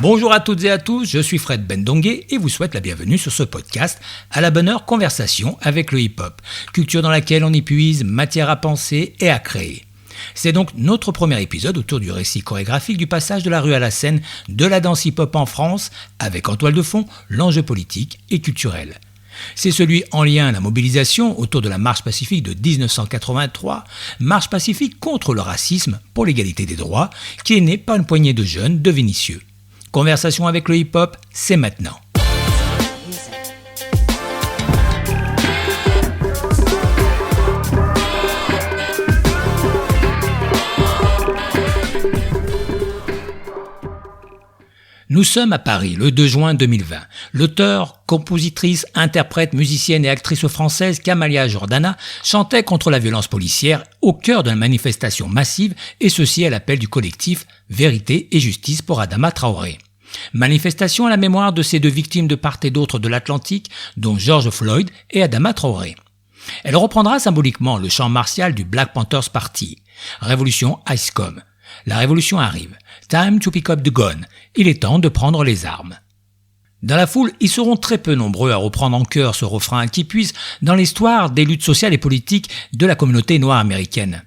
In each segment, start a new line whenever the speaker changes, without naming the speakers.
Bonjour à toutes et à tous, je suis Fred Bendongué et vous souhaite la bienvenue sur ce podcast à la bonne heure conversation avec le hip-hop, culture dans laquelle on épuise matière à penser et à créer. C'est donc notre premier épisode autour du récit chorégraphique du passage de la rue à la scène de la danse hip-hop en France, avec en toile de fond l'enjeu politique et culturel. C'est celui en lien à la mobilisation autour de la marche pacifique de 1983, marche pacifique contre le racisme pour l'égalité des droits, qui est née par une poignée de jeunes de Vénissieux. Conversation avec le hip-hop, c'est maintenant. Nous sommes à Paris le 2 juin 2020. L'auteure, compositrice, interprète, musicienne et actrice française Kamalia Jordana chantait contre la violence policière au cœur d'une manifestation massive, et ceci à l'appel du collectif Vérité et Justice pour Adama Traoré. Manifestation à la mémoire de ces deux victimes de part et d'autre de l'Atlantique, dont George Floyd et Adama Traoré. Elle reprendra symboliquement le chant martial du Black Panthers Party. Révolution ICECOM. La révolution arrive. Time to pick up the gun. Il est temps de prendre les armes. Dans la foule, ils seront très peu nombreux à reprendre en chœur ce refrain qui puise dans l'histoire des luttes sociales et politiques de la communauté noire américaine.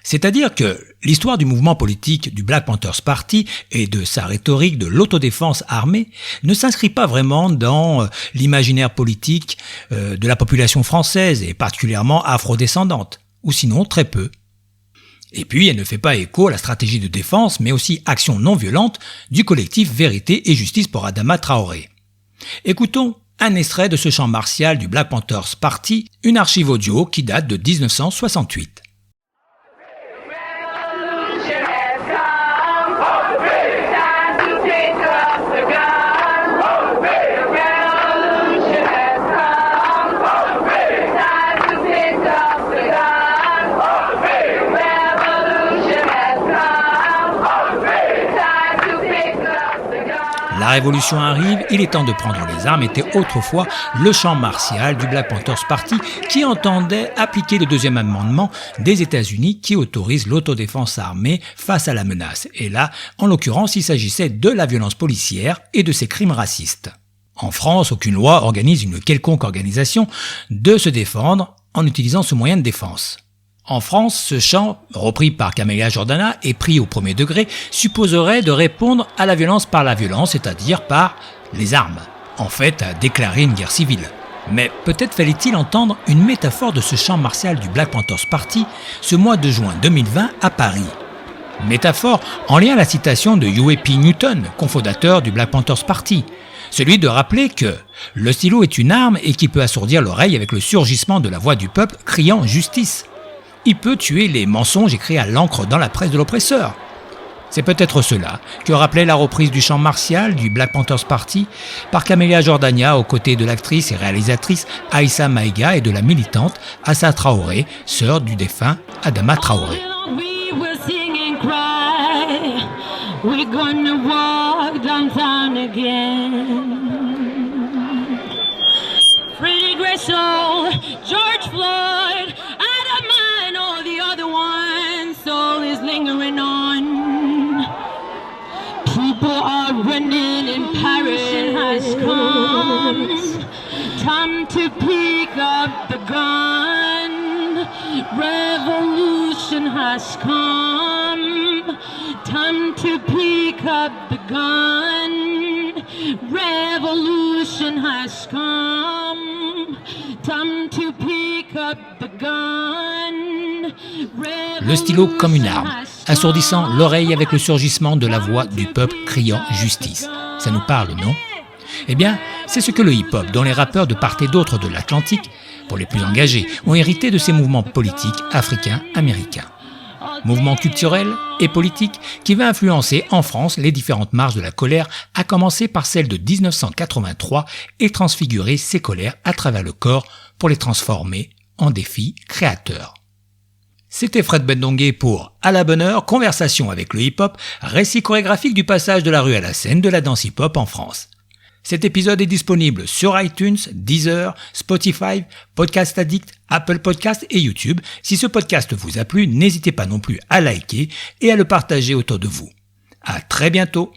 C'est-à-dire que l'histoire du mouvement politique du Black Panthers Party et de sa rhétorique de l'autodéfense armée ne s'inscrit pas vraiment dans l'imaginaire politique de la population française et particulièrement afrodescendante, ou sinon très peu. Et puis, elle ne fait pas écho à la stratégie de défense, mais aussi action non violente du collectif Vérité et Justice pour Adama Traoré. Écoutons un extrait de ce chant martial du Black Panthers Party, une archive audio qui date de 1968. La révolution arrive, il est temps de prendre les armes était autrefois le chant martial du Black Panthers Party qui entendait appliquer le deuxième amendement des États-Unis qui autorise l'autodéfense armée face à la menace. Et là, en l'occurrence, il s'agissait de la violence policière et de ses crimes racistes. En France, aucune loi organise une quelconque organisation de se défendre en utilisant ce moyen de défense. En France, ce chant, repris par Kamalia Jordana et pris au premier degré, supposerait de répondre à la violence par la violence, c'est-à-dire par les armes. En fait, à déclarer une guerre civile. Mais peut-être fallait-il entendre une métaphore de ce chant martial du Black Panthers Party ce mois de juin 2020 à Paris. Métaphore en lien à la citation de Huey P. Newton, cofondateur du Black Panthers Party. Celui de rappeler que le stylo est une arme et qui peut assourdir l'oreille avec le surgissement de la voix du peuple criant « justice ». Il peut tuer les mensonges écrits à l'encre dans la presse de l'oppresseur. C'est peut-être cela que rappelait la reprise du chant martial du Black Panthers Party par Kamalia Jordana aux côtés de l'actrice et réalisatrice Aïssa Maïga et de la militante Assa Traoré, sœur du défunt Adama Traoré. George Floyd, Adama and all the other ones, soul is lingering on. People are running and Paris has come. Time to pick up the gun. Revolution has come. Time to pick up the gun. Revolution has come. Time to pick up the gun. Le stylo comme une arme, assourdissant l'oreille avec le surgissement de la voix du peuple criant justice. Ça nous parle, non ? Eh bien, c'est ce que le hip-hop, dont les rappeurs de part et d'autre de l'Atlantique, pour les plus engagés, ont hérité de ces mouvements politiques africains-américains. Mouvement culturel et politique qui va influencer en France les différentes marches de la colère, à commencer par celle de 1983 et transfigurer ces colères à travers le corps pour les transformer en défis créateurs. C'était Fred Bendongué pour À la bonne heure, conversation avec le hip-hop, récit chorégraphique du passage de la rue à la scène de la danse hip-hop en France. Cet épisode est disponible sur iTunes, Deezer, Spotify, Podcast Addict, Apple Podcast et YouTube. Si ce podcast vous a plu, n'hésitez pas non plus à liker et à le partager autour de vous. À très bientôt.